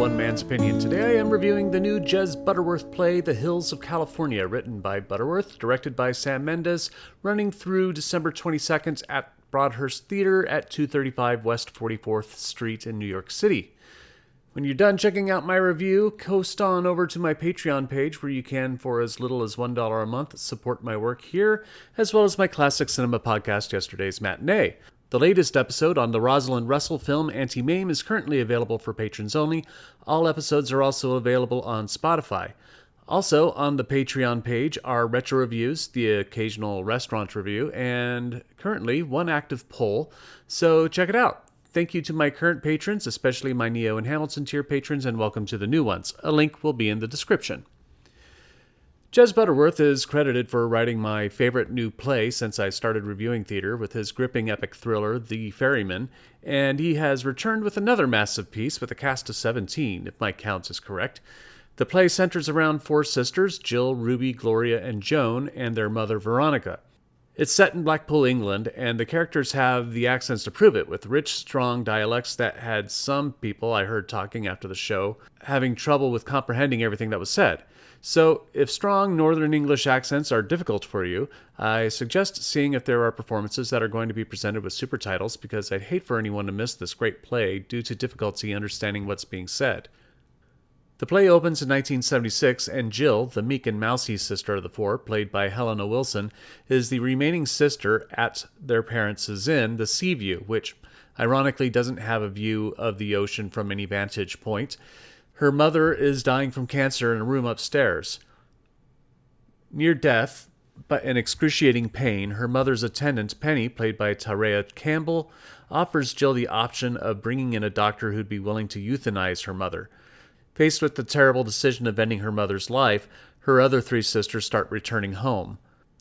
One Man's Opinion. Today I am reviewing the new Jez Butterworth play, The Hills of California, written by Butterworth, directed by Sam Mendes, running through December 22nd at Broadhurst Theater at 235 West 44th Street in New York City. When you're done checking out my review, coast on over to my Patreon page where you can, for as little as $1 a month, support my work here, as well as my classic cinema podcast, Yesterday's Matinee. The latest episode on the Rosalind Russell film Anti-Mame is currently available for patrons only. All episodes are also available on Spotify. Also, on the Patreon page are retro reviews, the occasional restaurant review, and currently one active poll, so check it out. Thank you to my current patrons, especially my Neo and Hamilton tier patrons, and welcome to the new ones. A link will be in the description. Jez Butterworth is credited for writing my favorite new play since I started reviewing theater with his gripping epic thriller, The Ferryman, and he has returned with another massive piece with a cast of 17, if my count is correct. The play centers around four sisters, Jill, Ruby, Gloria, and Joan, and their mother, Veronica. It's set in Blackpool, England, and the characters have the accents to prove it, with rich, strong dialects that had some people I heard talking after the show having trouble with comprehending everything that was said. So, if strong Northern English accents are difficult for you, I suggest seeing if there are performances that are going to be presented with supertitles, because I'd hate for anyone to miss this great play due to difficulty understanding what's being said. The play opens in 1976, and Jill, the meek and mousy sister of the four, played by Helena Wilson, is the remaining sister at their parents' inn, the Seaview, which ironically doesn't have a view of the ocean from any vantage point. Her mother is dying from cancer in a room upstairs. Near death, but in excruciating pain, her mother's attendant, Penny, played by Tarea Campbell, offers Jill the option of bringing in a doctor who'd be willing to euthanize her mother. Faced with the terrible decision of ending her mother's life, her other three sisters start returning home.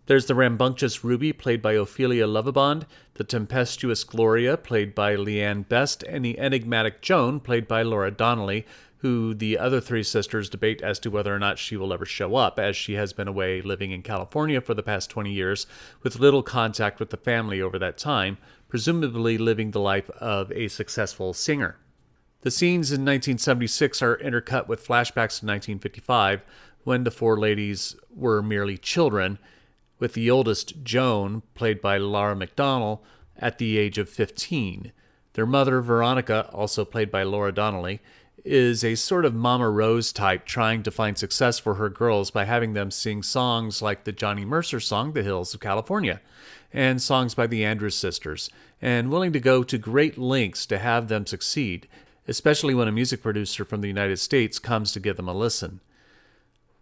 There's the rambunctious Ruby, played by Ophelia Lovibond, the tempestuous Gloria, played by Leanne Best, and the enigmatic Joan, played by Laura Donnelly, who the other three sisters debate as to whether or not she will ever show up, as she has been away living in California for the past 20 years, with little contact with the family over that time, presumably living the life of a successful singer. The scenes in 1976 are intercut with flashbacks to 1955, when the four ladies were merely children, with the oldest, Joan, played by Laura McDonnell, at the age of 15. Their mother, Veronica, also played by Laura Donnelly, is a sort of Mama Rose type, trying to find success for her girls by having them sing songs like the Johnny Mercer song, The Hills of California, and songs by the Andrews Sisters, and willing to go to great lengths to have them succeed, especially when a music producer from the United States comes to give them a listen.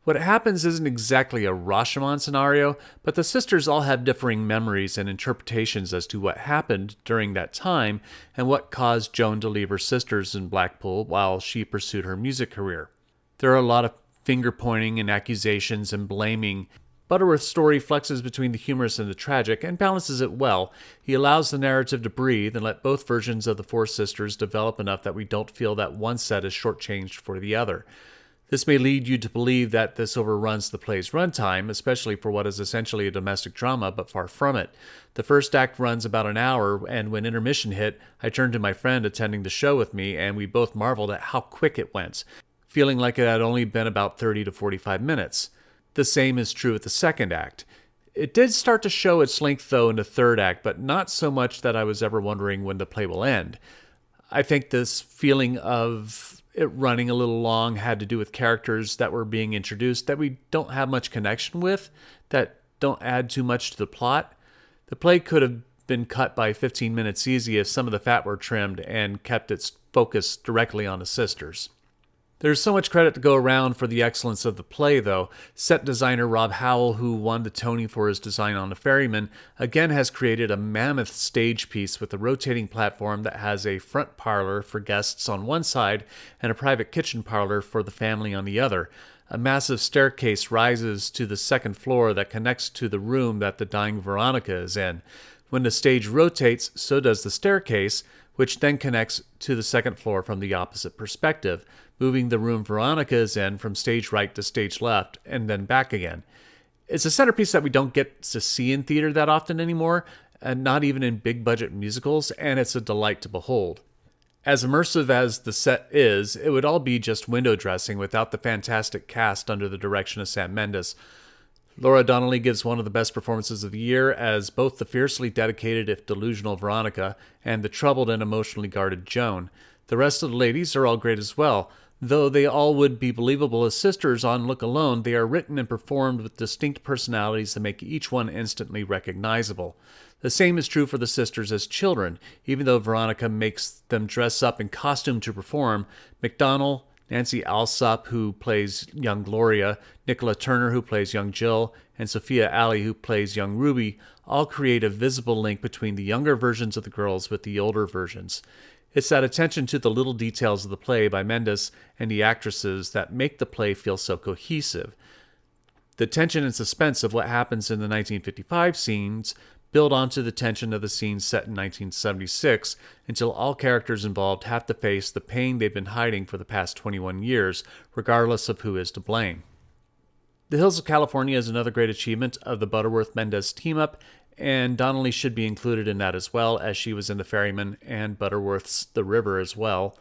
What happens isn't exactly a Rashomon scenario, but the sisters all have differing memories and interpretations as to what happened during that time and what caused Joan to leave her sisters in Blackpool while she pursued her music career. There are a lot of finger-pointing and accusations and blaming. Butterworth's story flexes between the humorous and the tragic and balances it well. He allows the narrative to breathe and let both versions of the four sisters develop enough that we don't feel that one set is shortchanged for the other. This may lead you to believe that this overruns the play's runtime, especially for what is essentially a domestic drama, but far from it. The first act runs about an hour, and when intermission hit, I turned to my friend attending the show with me, and we both marveled at how quick it went, feeling like it had only been about 30 to 45 minutes. The same is true with the second act. It did start to show its length, though, in the third act, but not so much that I was ever wondering when the play will end. I think this feeling of it running a little long had to do with characters that were being introduced that we don't have much connection with, that don't add too much to the plot. The play could have been cut by 15 minutes easy if some of the fat were trimmed and kept its focus directly on the sisters. There's so much credit to go around for the excellence of the play, though. Set designer Rob Howell, who won the Tony for his design on The Ferryman, again has created a mammoth stage piece with a rotating platform that has a front parlor for guests on one side and a private kitchen parlor for the family on the other. A massive staircase rises to the second floor that connects to the room that the dying Veronica is in. When the stage rotates, so does the staircase, which then connects to the second floor from the opposite perspective, moving the room Veronica is in from stage right to stage left, and then back again. It's a centerpiece that we don't get to see in theater that often anymore, and not even in big-budget musicals, and it's a delight to behold. As immersive as the set is, it would all be just window dressing without the fantastic cast under the direction of Sam Mendes. Laura Donnelly gives one of the best performances of the year as both the fiercely dedicated if delusional Veronica and the troubled and emotionally guarded Joan. The rest of the ladies are all great as well. Though they all would be believable as sisters on look alone, they are written and performed with distinct personalities that make each one instantly recognizable. The same is true for the sisters as children. Even though Veronica makes them dress up in costume to perform, McDonnell, Nancy Alsop, who plays young Gloria, Nicola Turner, who plays young Jill, and Sophia Ali, who plays young Ruby, all create a visible link between the younger versions of the girls with the older versions. It's that attention to the little details of the play by Mendes and the actresses that make the play feel so cohesive. The tension and suspense of what happens in the 1955 scenes build onto the tension of the scenes set in 1976 until all characters involved have to face the pain they've been hiding for the past 21 years, regardless of who is to blame. The Hills of California is another great achievement of the Butterworth-Mendes team-up, and Donnelly should be included in that as well, as she was in The Ferryman and Butterworth's The River as well.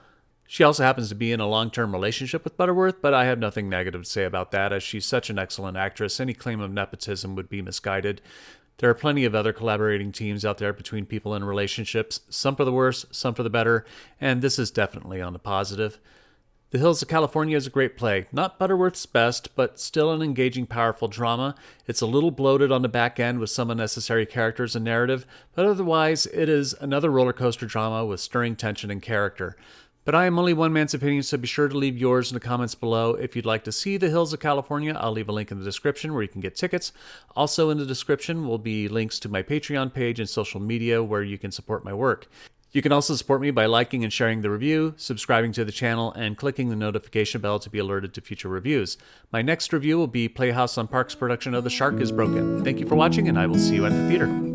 She also happens to be in a long-term relationship with Butterworth, but I have nothing negative to say about that, as she's such an excellent actress. Any claim of nepotism would be misguided. There are plenty of other collaborating teams out there between people in relationships, some for the worse, some for the better, and this is definitely on the positive. The Hills of California is a great play. Not Butterworth's best, but still an engaging, powerful drama. It's a little bloated on the back end with some unnecessary characters and narrative, but otherwise it is another roller coaster drama with stirring tension and character. But I am only one man's opinion, so be sure to leave yours in the comments below. If you'd like to see The Hills of California, I'll leave a link in the description where you can get tickets. Also in the description will be links to my Patreon page and social media where you can support my work. You can also support me by liking and sharing the review, subscribing to the channel, and clicking the notification bell to be alerted to future reviews. My next review will be Playhouse on Park's production of The Shark is Broken. Thank you for watching, and I will see you at the theater.